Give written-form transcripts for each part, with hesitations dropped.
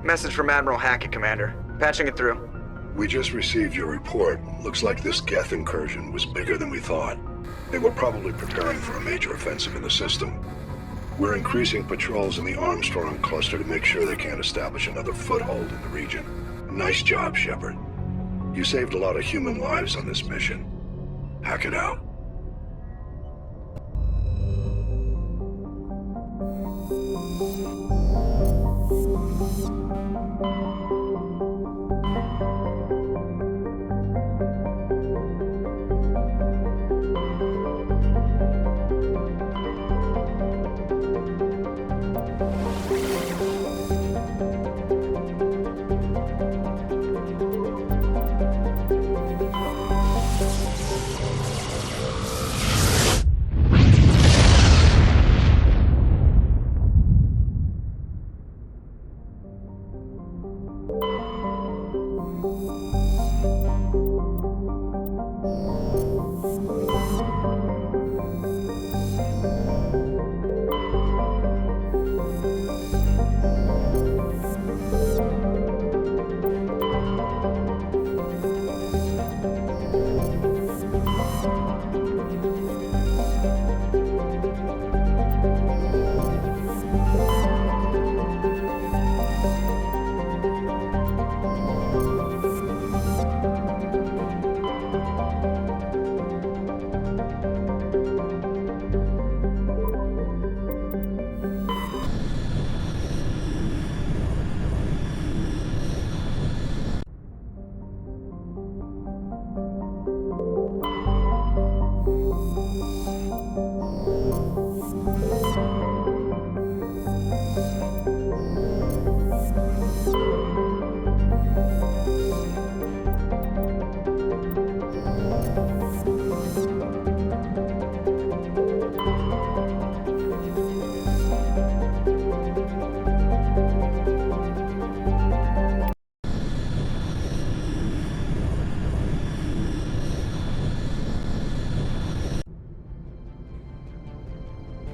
Message from Admiral Hackett, Commander. Patching it through. We just received your report. Looks like this Geth incursion was bigger than we thought. They were probably preparing for a major offensive in the system. We're increasing patrols in the Armstrong cluster to make sure they can't establish another foothold in the region. Nice job, Shepard. You saved a lot of human lives on this mission. Hack it out.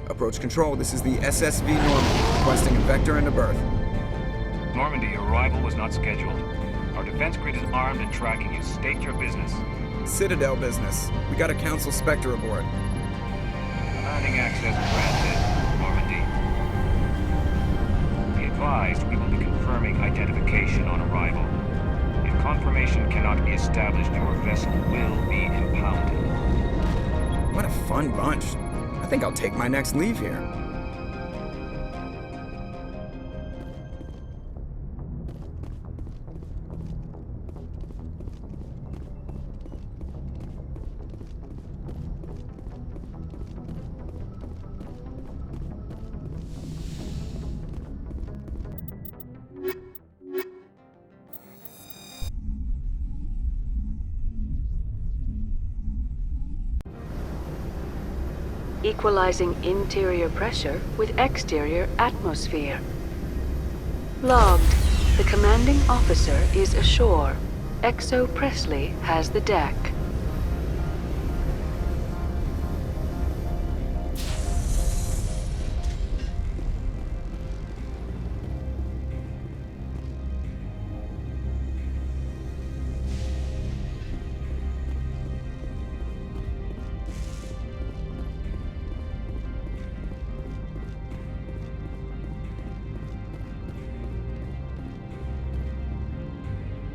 Approach control, this is the SSV Normandy, requesting a vector and a berth. Normandy, your arrival was not scheduled. Our defense grid is armed and tracking you. State your business. Citadel business. We got a Council Spectre aboard. Landing access granted, Normandy. Be advised, we will be confirming identification on arrival. If confirmation cannot be established, your vessel will be impounded. What a fun bunch. I think I'll take my next leave here. Equalizing interior pressure with exterior atmosphere. Logged. The commanding officer is ashore. Exo Presley has the deck.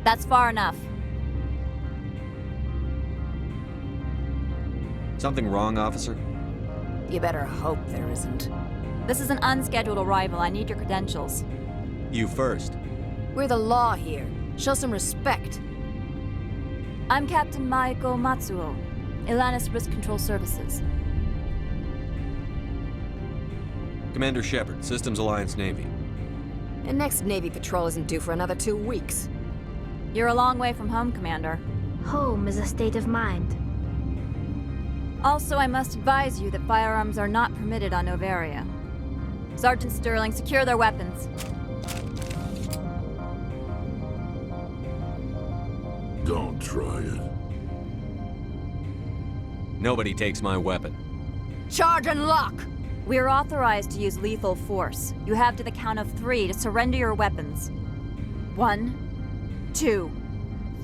That's far enough. Something wrong, officer? You better hope there isn't. This is an unscheduled arrival. I need your credentials. You first. We're the law here. Show some respect. I'm Captain Maiko Matsuo, Ilanis Risk Control Services. Commander Shepard, Systems Alliance Navy. And next Navy patrol isn't due for another 2 weeks. You're a long way from home, Commander. Home is a state of mind. Also, I must advise you that firearms are not permitted on Noveria. Sergeant Sterling, secure their weapons. Don't try it. Nobody takes my weapon. Charge and lock! We are authorized to use lethal force. You have to the count of 3 to surrender your weapons. 1, 2,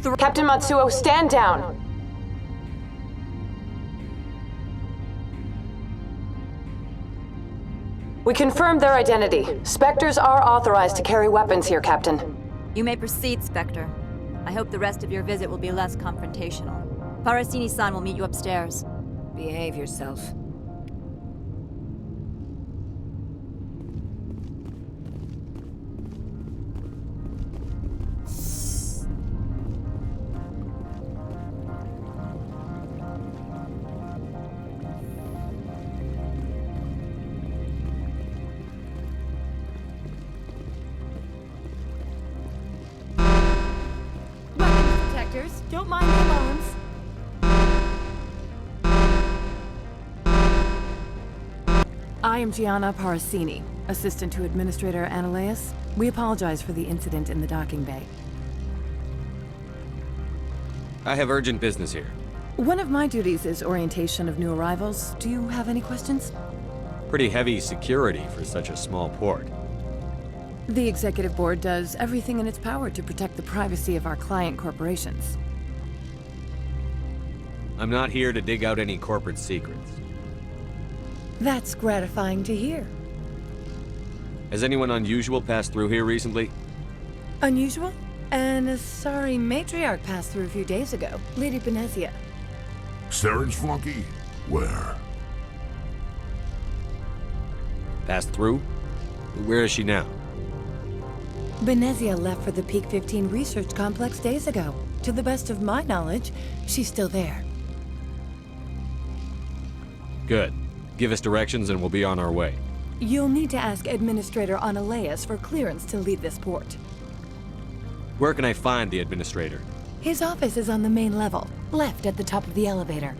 3. Captain Matsuo, stand down! We confirmed their identity. Spectres are authorized to carry weapons here, Captain. You may proceed, Spectre. I hope the rest of your visit will be less confrontational. Parasini-san will meet you upstairs. Behave yourself. Don't mind the alarms. I am Gianna Parasini, assistant to Administrator Ananias. We apologize for the incident in the docking bay. I have urgent business here. One of my duties is orientation of new arrivals. Do you have any questions? Pretty heavy security for such a small port. The Executive Board does everything in its power to protect the privacy of our client corporations. I'm not here to dig out any corporate secrets. That's gratifying to hear. Has anyone unusual passed through here recently? Unusual? And a sorry matriarch passed through a few days ago, Lady Benezia. Saren's flunky? Where? Passed through? Where is she now? Benezia left for the Peak 15 research complex days ago. To the best of my knowledge, she's still there. Good. Give us directions and we'll be on our way. You'll need to ask Administrator Ananias for clearance to leave this port. Where can I find the Administrator? His office is on the main level, left at the top of the elevator.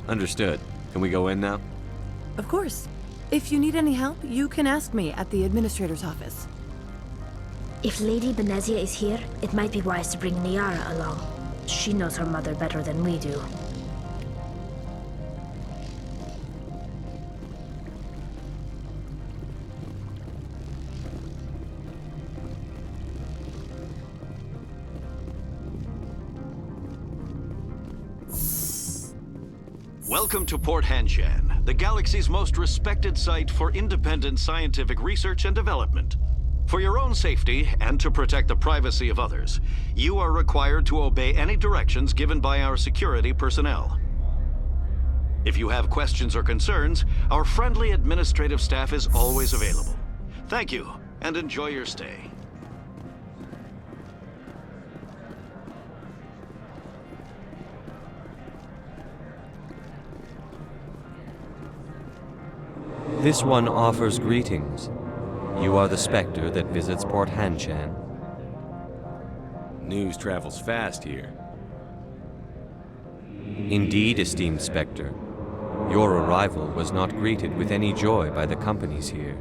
Understood. Can we go in now? Of course. If you need any help, you can ask me at the Administrator's office. If Lady Benezia is here, it might be wise to bring Niara along. She knows her mother better than we do. Welcome to Port Hanshan, the galaxy's most respected site for independent scientific research and development. For your own safety and to protect the privacy of others, you are required to obey any directions given by our security personnel. If you have questions or concerns, our friendly administrative staff is always available. Thank you, and enjoy your stay. This one offers greetings. You are the Spectre that visits Port Hanshan. News travels fast here. Indeed, esteemed Spectre. Your arrival was not greeted with any joy by the companies here.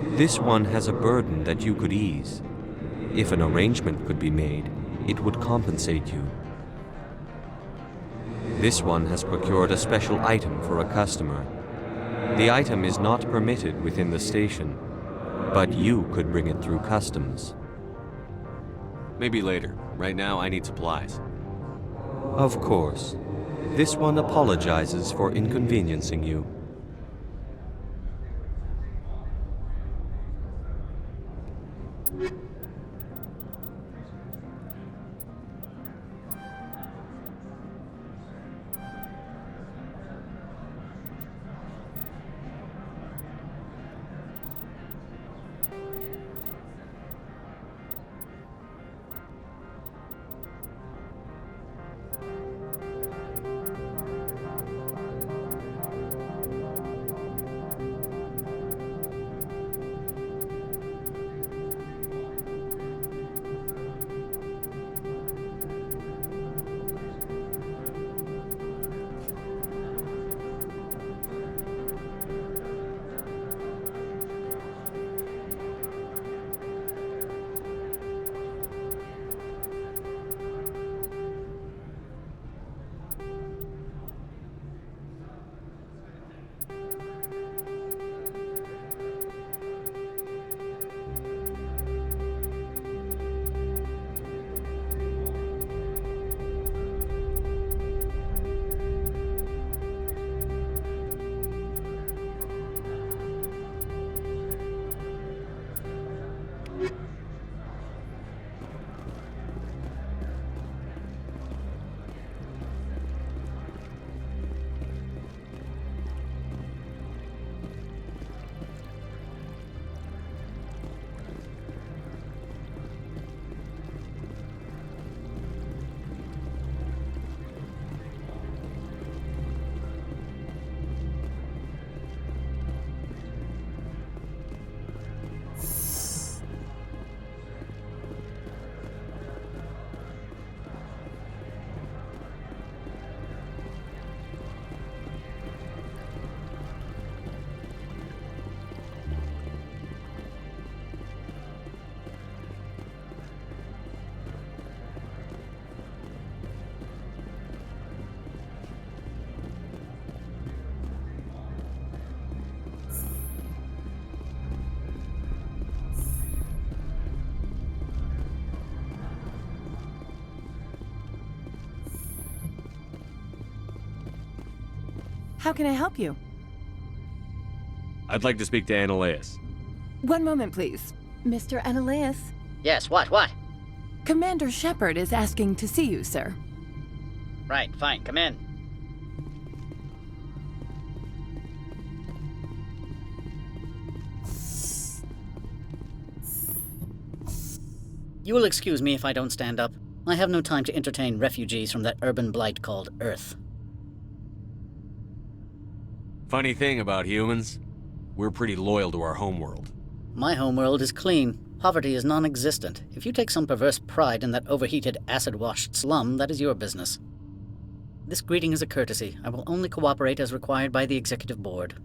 This one has a burden that you could ease. If an arrangement could be made, it would compensate you. This one has procured a special item for a customer. The item is not permitted within the station, but you could bring it through customs. Maybe later. Right now, I need supplies. Of course. This one apologizes for inconveniencing you. How can I help you? I'd like to speak to Ananias. One moment, please. Mr. Ananias? Yes, what? Commander Shepard is asking to see you, sir. Right, fine, come in. You will excuse me if I don't stand up. I have no time to entertain refugees from that urban blight called Earth. Funny thing about humans, we're pretty loyal to our homeworld. My homeworld is clean. Poverty is non-existent. If you take some perverse pride in that overheated, acid-washed slum, that is your business. This greeting is a courtesy. I will only cooperate as required by the Executive Board.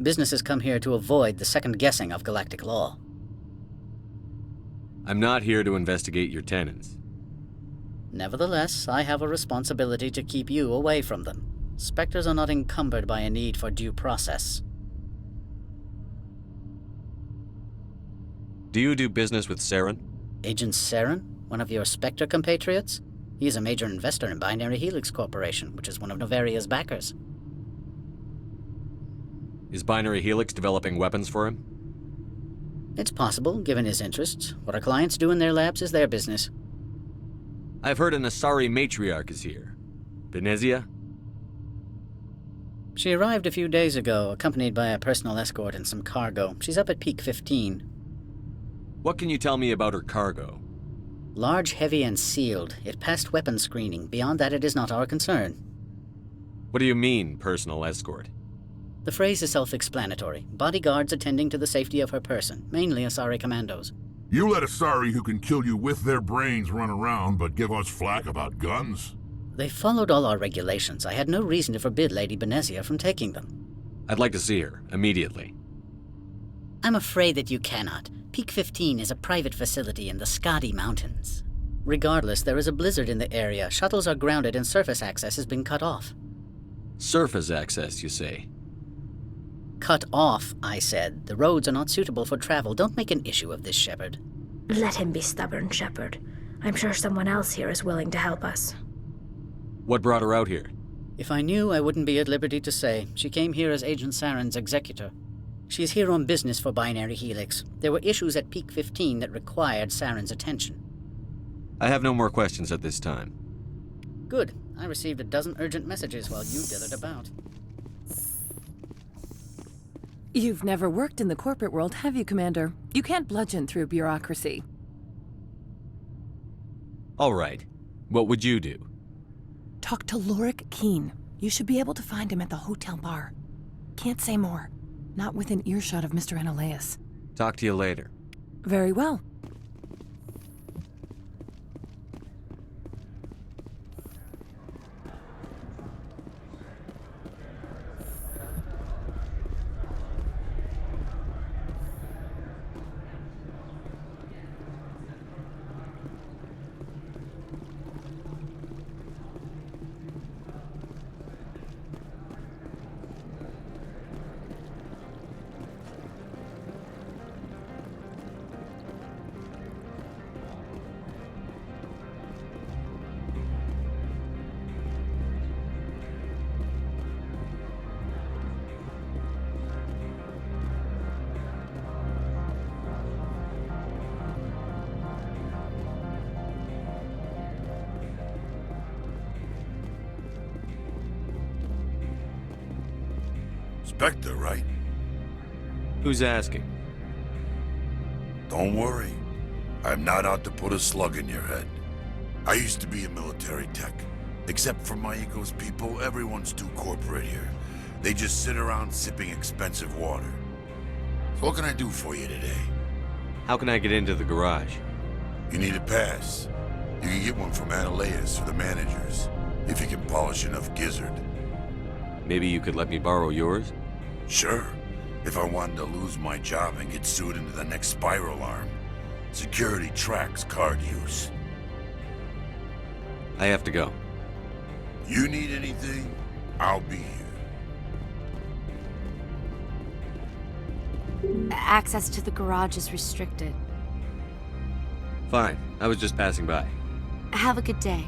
Businesses come here to avoid the second-guessing of galactic law. I'm not here to investigate your tenants. Nevertheless, I have a responsibility to keep you away from them. Spectres are not encumbered by a need for due process. Do you do business with Saren? Agent Saren? One of your Spectre compatriots? He is a major investor in Binary Helix Corporation, which is one of Noveria's backers. Is Binary Helix developing weapons for him? It's possible, given his interests. What our clients do in their labs is their business. I've heard an Asari matriarch is here. Benezia? She arrived a few days ago, accompanied by a personal escort and some cargo. She's up at Peak 15. What can you tell me about her cargo? Large, heavy, and sealed. It passed weapons screening. Beyond that, it is not our concern. What do you mean, personal escort? The phrase is self-explanatory. Bodyguards attending to the safety of her person, mainly Asari commandos. You let Asari who can kill you with their brains run around, but give us flack about guns? They followed all our regulations. I had no reason to forbid Lady Benezia from taking them. I'd like to see her, immediately. I'm afraid that you cannot. Peak 15 is a private facility in the Skadi Mountains. Regardless, there is a blizzard in the area. Shuttles are grounded and surface access has been cut off. Surface access, you say? Cut off, I said. The roads are not suitable for travel. Don't make an issue of this, Shepard. Let him be stubborn, Shepard. I'm sure someone else here is willing to help us. What brought her out here? If I knew, I wouldn't be at liberty to say. She came here as Agent Saren's executor. She's here on business for Binary Helix. There were issues at Peak 15 that required Saren's attention. I have no more questions at this time. Good. I received a dozen urgent messages while you dithered about. You've never worked in the corporate world, have you, Commander? You can't bludgeon through bureaucracy. All right. What would you do? Talk to Lorik Keene. You should be able to find him at the hotel bar. Can't say more. Not within earshot of Mr. Ananias. Talk to you later. Very well. Spectre, right? Who's asking? Don't worry. I'm not out to put a slug in your head. I used to be a military tech. Except for my ego's people, everyone's too corporate here. They just sit around sipping expensive water. So what can I do for you today? How can I get into the garage? You need a pass. You can get one from Ananias or the managers, if you can polish enough gizzard. Maybe you could let me borrow yours? Sure, if I wanted to lose my job and get sued into the next spiral arm. Security tracks card use. I have to go. You need anything, I'll be here. Access to the garage is restricted. Fine, I was just passing by. Have a good day.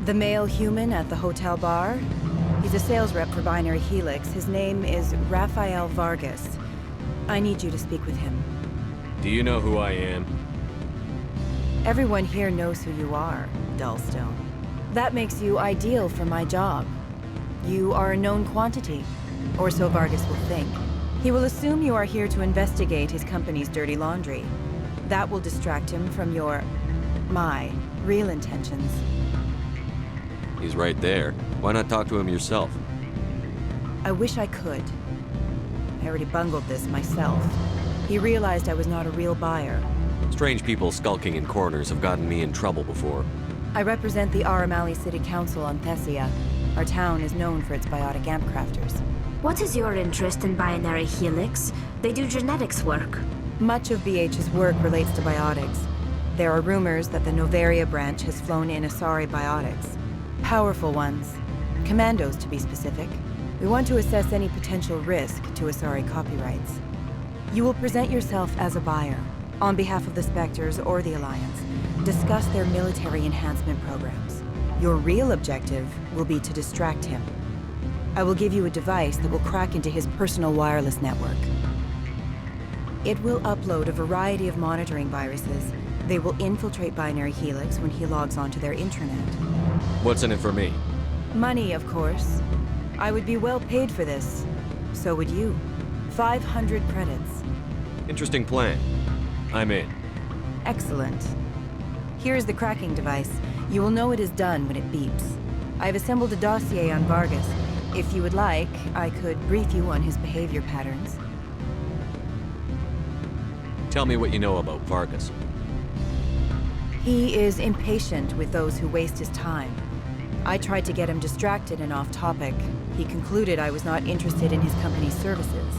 The male human at the hotel bar? He's a sales rep for Binary Helix. His name is Rafael Vargas. I need you to speak with him. Do you know who I am? Everyone here knows who you are, Dullstone. That makes you ideal for my job. You are a known quantity, or so Vargas will think. He will assume you are here to investigate his company's dirty laundry. That will distract him from my real intentions. He's right there. Why not talk to him yourself? I wish I could. I already bungled this myself. He realized I was not a real buyer. Strange people skulking in corners have gotten me in trouble before. I represent the Aramali City Council on Thessia. Our town is known for its biotic amp crafters. What is your interest in Binary Helix? They do genetics work. Much of BH's work relates to biotics. There are rumors that the Noveria branch has flown in Asari biotics. Powerful ones. Commandos, to be specific. We want to assess any potential risk to Asari copyrights. You will present yourself as a buyer, on behalf of the Spectres or the Alliance. Discuss their military enhancement programs. Your real objective will be to distract him. I will give you a device that will crack into his personal wireless network. It will upload a variety of monitoring viruses. They will infiltrate Binary Helix when he logs onto their intranet. What's in it for me? Money, of course. I would be well paid for this. So would you. 500 credits. Interesting plan. I'm in. Excellent. Here's the cracking device. You will know it is done when it beeps. I've assembled a dossier on Vargas. If you would like, I could brief you on his behavior patterns. Tell me what you know about Vargas. He is impatient with those who waste his time. I tried to get him distracted and off topic. He concluded I was not interested in his company's services.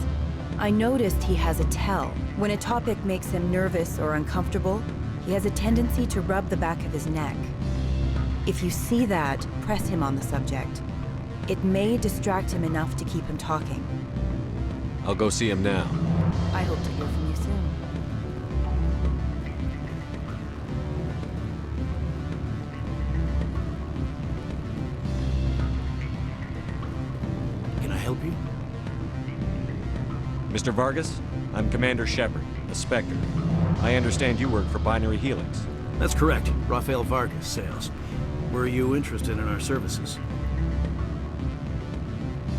I noticed he has a tell. When a topic makes him nervous or uncomfortable, he has a tendency to rub the back of his neck. If you see that, press him on the subject. It may distract him enough to keep him talking. I'll go see him now. I hope to hear from you soon. Can I help you? Mr. Vargas, I'm Commander Shepard, a Spectre. I understand you work for Binary Helix. That's correct. Rafael Vargas, sales. Were you interested in our services?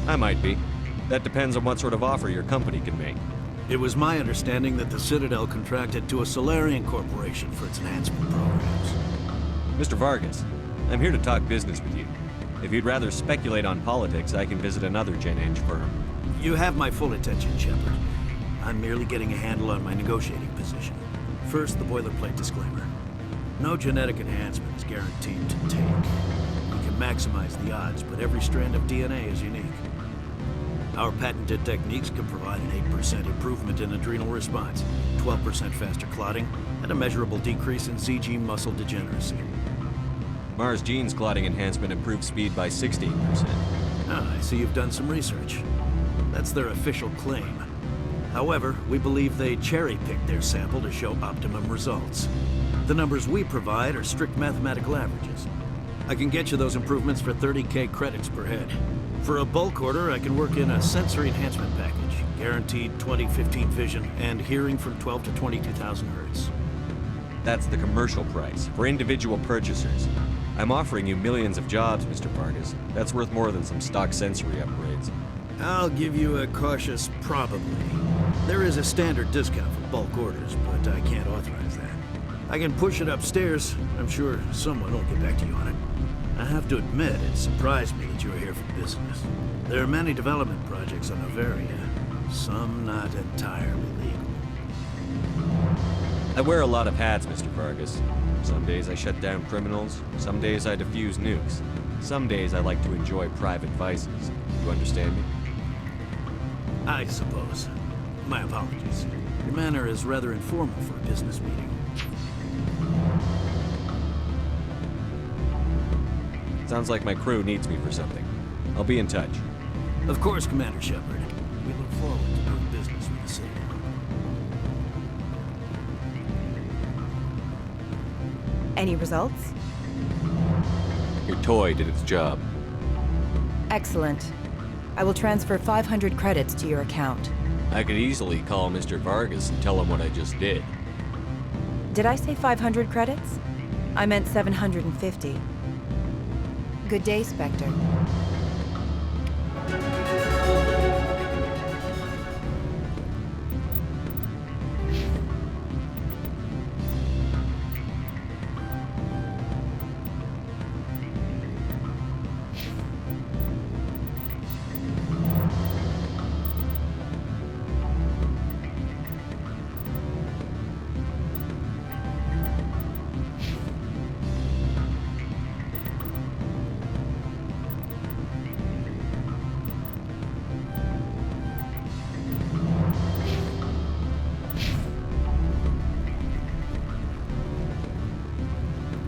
I might be. That depends on what sort of offer your company can make. It was my understanding that the Citadel contracted to a Solarian corporation for its enhancement programs. Mr. Vargas, I'm here to talk business with you. If you'd rather speculate on politics, I can visit another Gen Eng firm. You have my full attention, Shepard. I'm merely getting a handle on my negotiating position. First, the boilerplate disclaimer. No genetic enhancement is guaranteed to take. We can maximize the odds, but every strand of DNA is unique. Our patented techniques can provide an 8% improvement in adrenal response, 12% faster clotting, and a measurable decrease in ZG muscle degeneracy. Mars Gene's clotting enhancement improves speed by 16%. Ah, I see you've done some research. That's their official claim. However, we believe they cherry-picked their sample to show optimum results. The numbers we provide are strict mathematical averages. I can get you those improvements for 30K credits per head. For a bulk order, I can work in a sensory enhancement package, guaranteed 20/15 vision, and hearing from 12 to 22,000 hertz. That's the commercial price, for individual purchasers. I'm offering you millions of jobs, Mr. Vargas. That's worth more than some stock sensory upgrades. I'll give you a cautious probably. There is a standard discount for bulk orders, but I can't authorize that. I can push it upstairs. I'm sure someone will get back to you on it. I have to admit, it surprised me that you were here for business. There are many development projects on Noveria, some not entirely legal. I wear a lot of hats, Mr. Vargas. Some days I shut down criminals, some days I defuse nukes. Some days I like to enjoy private vices. You understand me? I suppose. My apologies. Your manner is rather informal for a business meeting. Sounds like my crew needs me for something. I'll be in touch. Of course, Commander Shepard. We look forward to doing business with the Citadel. Any results? Your toy did its job. Excellent. I will transfer 500 credits to your account. I could easily call Mr. Vargas and tell him what I just did. Did I say 500 credits? I meant 750. Good day, Spectre.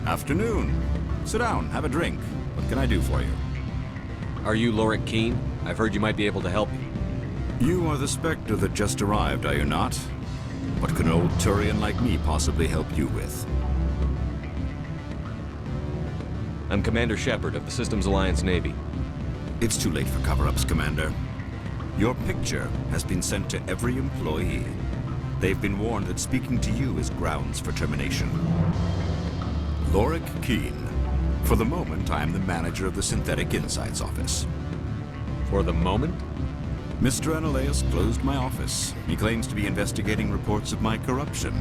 Afternoon. Sit down, have a drink. What can I do for you? Are you Lorik Keene? I've heard you might be able to help me. You are the Spectre that just arrived, are you not? What can an old Turian like me possibly help you with? I'm Commander Shepard of the Systems Alliance Navy. It's too late for cover-ups, Commander. Your picture has been sent to every employee. They've been warned that speaking to you is grounds for termination. Lorik Keene. For the moment, I am the manager of the Synthetic Insights Office. For the moment? Mr. Analaeus closed my office. He claims to be investigating reports of my corruption.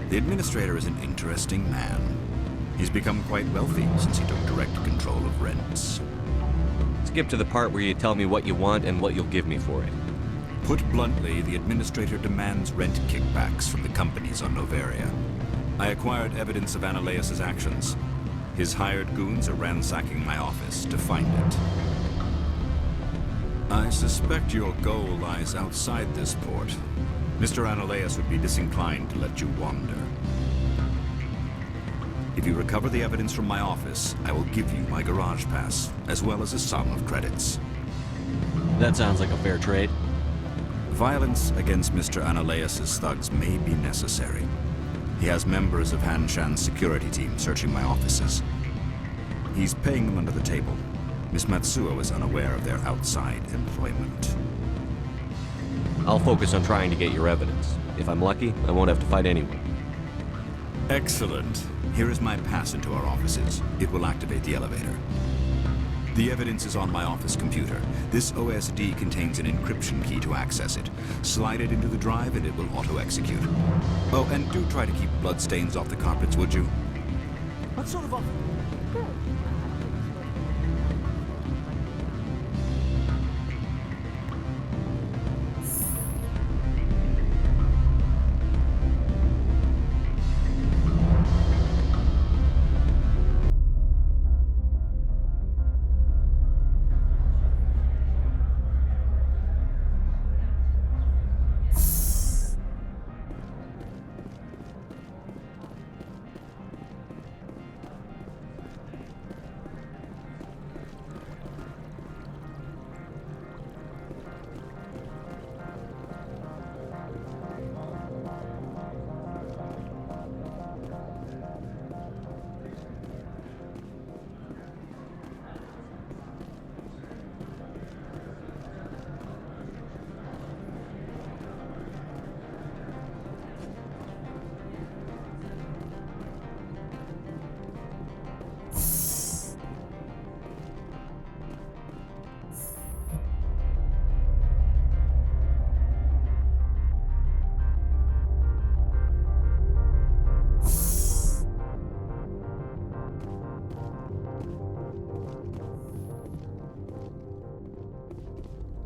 The administrator is an interesting man. He's become quite wealthy since he took direct control of rents. Skip to the part where you tell me what you want and what you'll give me for it. Put bluntly, the administrator demands rent kickbacks from the companies on Noveria. I acquired evidence of Analaeus' actions. His hired goons are ransacking my office to find it. I suspect your goal lies outside this port. Mr. Analaeus would be disinclined to let you wander. If you recover the evidence from my office, I will give you my garage pass, as well as a sum of credits. That sounds like a fair trade. Violence against Mr. Analaeus' thugs may be necessary. He has members of Han Shan's security team searching my offices. He's paying them under the table. Miss Matsuo is unaware of their outside employment. I'll focus on trying to get your evidence. If I'm lucky, I won't have to fight anyone. Excellent. Here is my pass into our offices. It will activate the elevator. The evidence is on my office computer. This OSD contains an encryption key to access it. Slide it into the drive and it will auto-execute. Oh, and do try to keep bloodstains off the carpets, would you? What sort of offer? Good.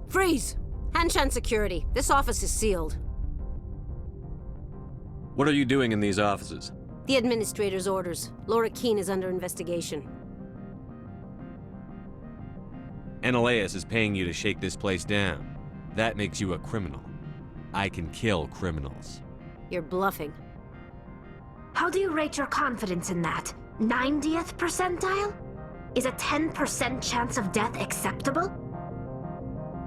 Freeze! Hanshan Security. This office is sealed. What are you doing in these offices? The administrator's orders. Lorik Keene is under investigation. Analaeus is paying you to shake this place down. That makes you a criminal. I can kill criminals. You're bluffing. How do you rate your confidence in that? 90th percentile? Is a 10% chance of death acceptable?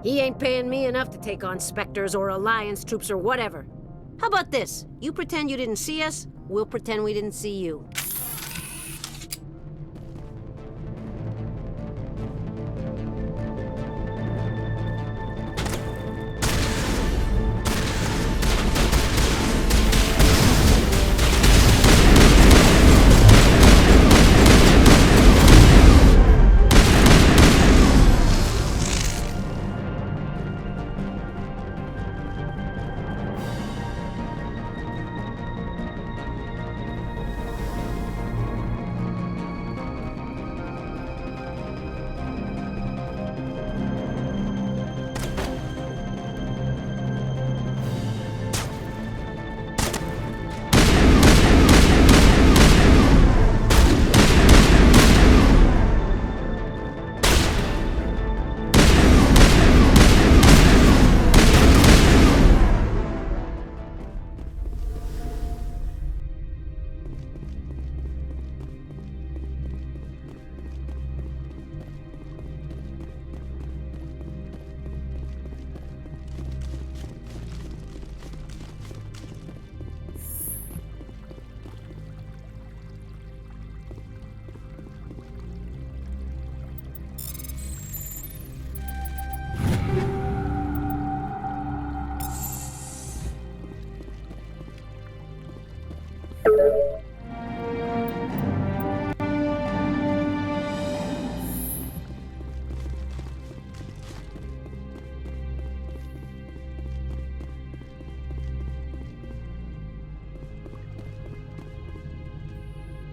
He ain't paying me enough to take on Spectres or Alliance troops or whatever. How about this? You pretend you didn't see us, we'll pretend we didn't see you.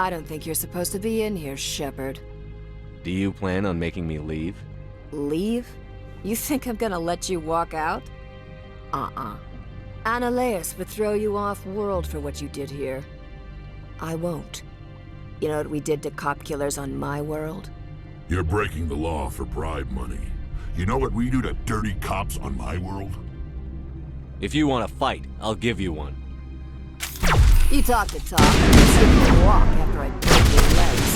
I don't think you're supposed to be in here, Shepard. Do you plan on making me leave? Leave? You think I'm gonna let you walk out? Ananias would throw you off-world for what you did here. I won't. You know what we did to cop killers on my world? You're breaking the law for bribe money. You know what we do to dirty cops on my world? If you want to fight, I'll give you one. You talk the talk, and see if you can walk after I break your legs.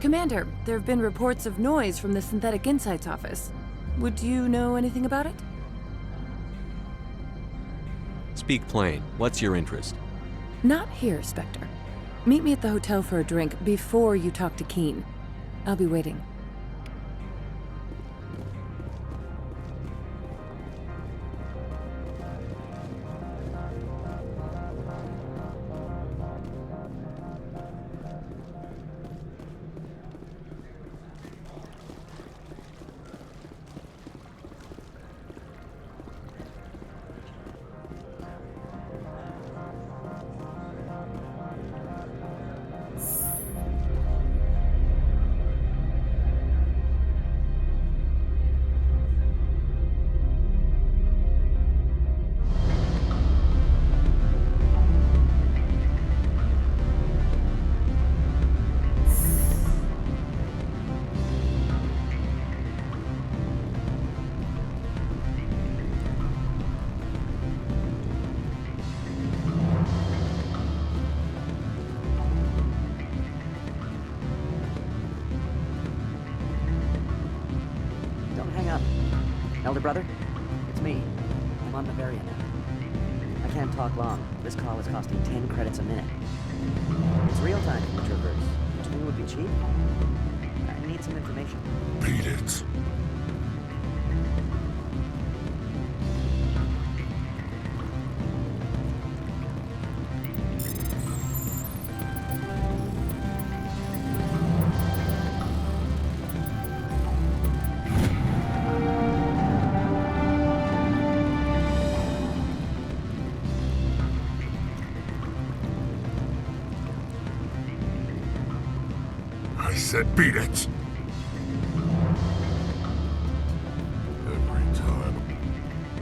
Commander, there have been reports of noise from the Synthetic Insights office. Would you know anything about it? Speak plain. What's your interest? Not here, Spectre. Meet me at the hotel for a drink before you talk to Keen. I'll be waiting. Elder brother, it's me. I'm on Noveria now. I can't talk long. This call is costing 10 credits a minute. It's real time from the Traverse. Do you think it would be cheap? I need some information. Beat it. said beat it! Every time.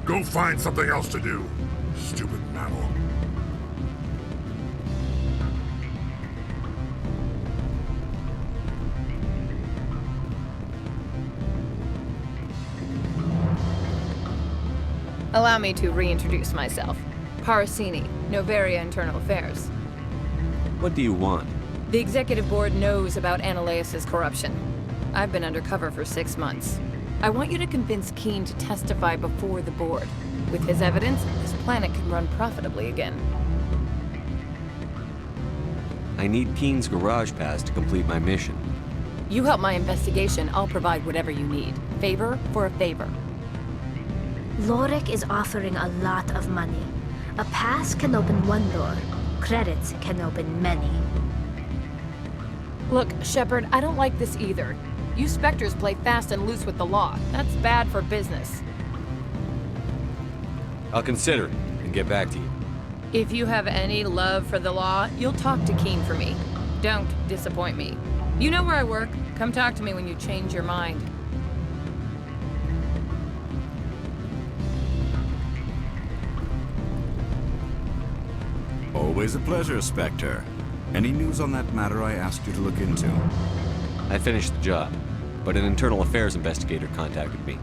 Go find something else to do, stupid mammal. Allow me to reintroduce myself. Parasini, Noveria Internal Affairs. What do you want? The Executive Board knows about Ananias' corruption. I've been undercover for 6 months. I want you to convince Keene to testify before the Board. With his evidence, this planet can run profitably again. I need Keene's garage pass to complete my mission. You help my investigation, I'll provide whatever you need. Favor for a favor. Lorik is offering a lot of money. A pass can open one door. Credits can open many. Look, Shepard, I don't like this either. You Spectres play fast and loose with the law. That's bad for business. I'll consider it and get back to you. If you have any love for the law, you'll talk to Keene for me. Don't disappoint me. You know where I work. Come talk to me when you change your mind. Always a pleasure, Spectre. Any news on that matter I asked you to look into? I finished the job, but an internal affairs investigator contacted me.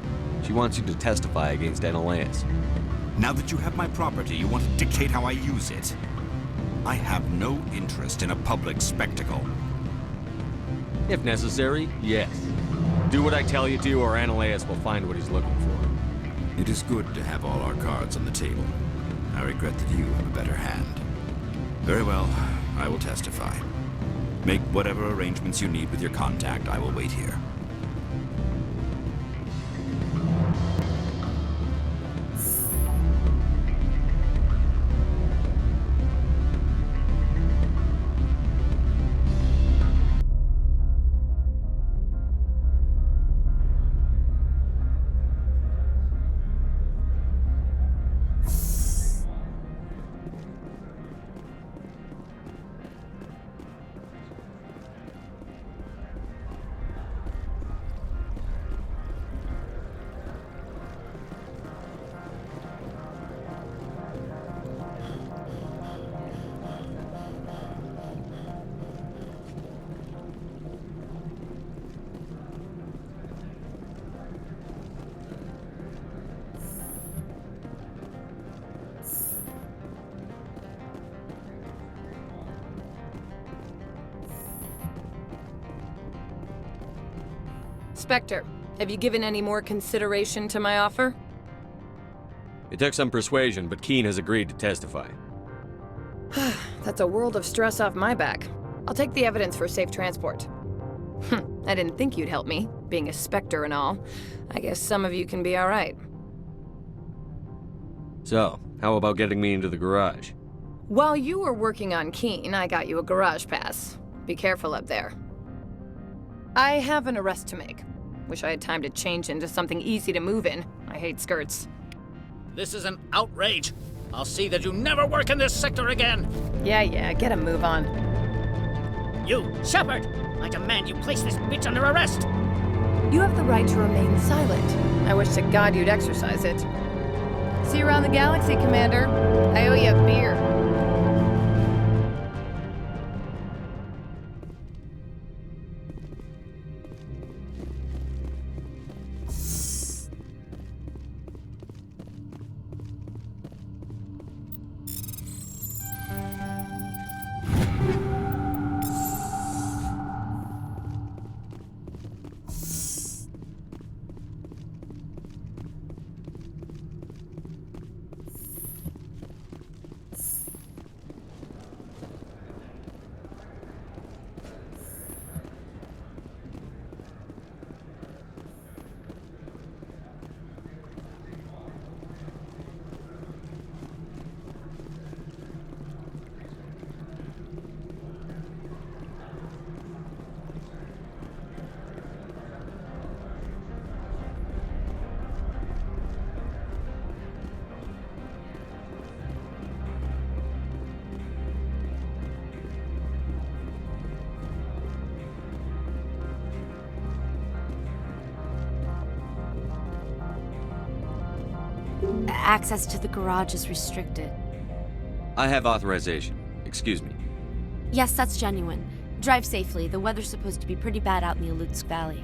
She wants you to testify against Ananias. Now that you have my property, you want to dictate how I use it. I have no interest in a public spectacle. If necessary, yes. Do what I tell you to, or Ananias will find what he's looking for. It is good to have all our cards on the table. I regret that you have a better hand. Very well, I will testify. Make whatever arrangements you need with your contact. I will wait here. Spectre, have you given any more consideration to my offer? It took some persuasion, but Keene has agreed to testify. That's a world of stress off my back. I'll take the evidence for safe transport. I didn't think you'd help me, being a Spectre and all. I guess some of you can be alright. So, how about getting me into the garage? While you were working on Keene, I got you a garage pass. Be careful up there. I have an arrest to make. Wish I had time to change into something easy to move in. I hate skirts. This is an outrage. I'll see that you never work in this sector again. Yeah, get a move on. You, Shepard! I demand you place this bitch under arrest! You have the right to remain silent. I wish to God you'd exercise it. See you around the galaxy, Commander. I owe you a beer. Access to the garage is restricted. I have authorization. Excuse me. Yes, that's genuine. Drive safely. The weather's supposed to be pretty bad out in the Alutsk Valley.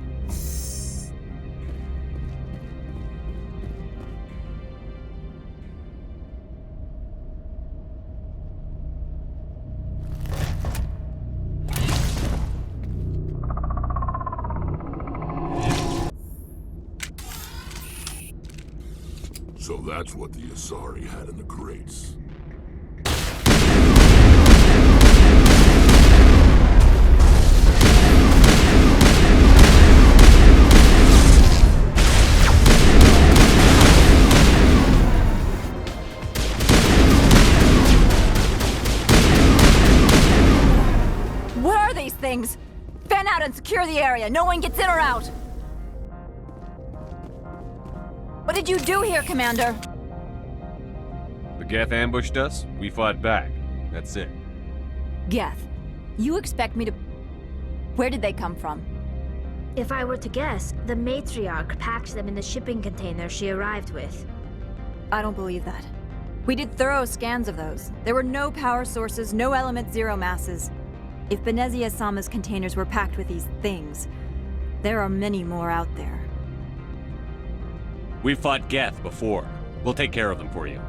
So that's what the Asari had in the crates. What are these things? Fan out and secure the area. No one gets in or out. What did you do here, Commander? The Geth ambushed us. We fought back. That's it. Geth, you expect me to... Where did they come from? If I were to guess, the matriarch packed them in the shipping container she arrived with. I don't believe that. We did thorough scans of those. There were no power sources, no element zero masses. If Benezia-sama's containers were packed with these things, there are many more out there. We fought Geth before. We'll take care of them for you.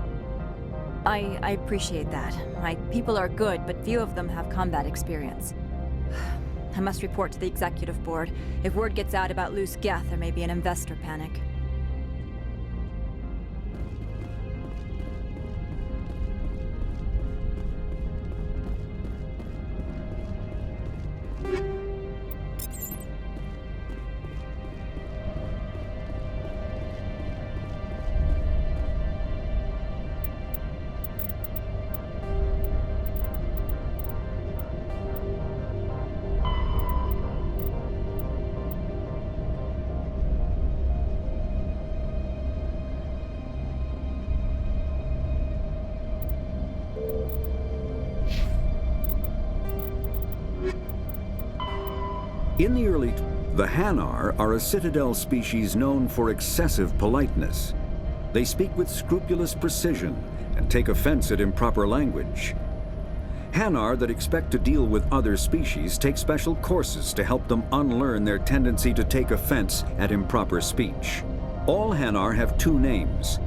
I appreciate that. My people are good, but few of them have combat experience. I must report to the executive board. If word gets out about loose Geth, there may be an investor panic. In the the Hanar are a citadel species known for excessive politeness. They speak with scrupulous precision and take offense at improper language. Hanar that expect to deal with other species take special courses to help them unlearn their tendency to take offense at improper speech. All Hanar have two names.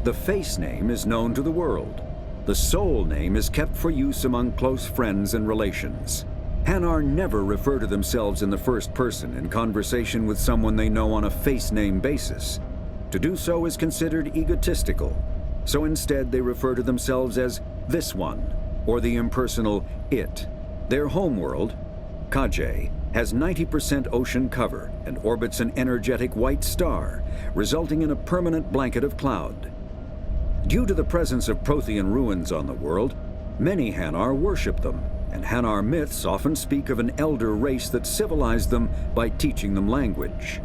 The face name is known to the world. The soul name is kept for use among close friends and relations. Hanar never refer to themselves in the first person in conversation with someone they know on a face name basis. To do so is considered egotistical, so instead they refer to themselves as this one, or the impersonal it. Their homeworld, Kaje, has 90% ocean cover and orbits an energetic white star, resulting in a permanent blanket of cloud. Due to the presence of Prothean ruins on the world, many Hanar worship them, and Hanar myths often speak of an elder race that civilized them by teaching them language.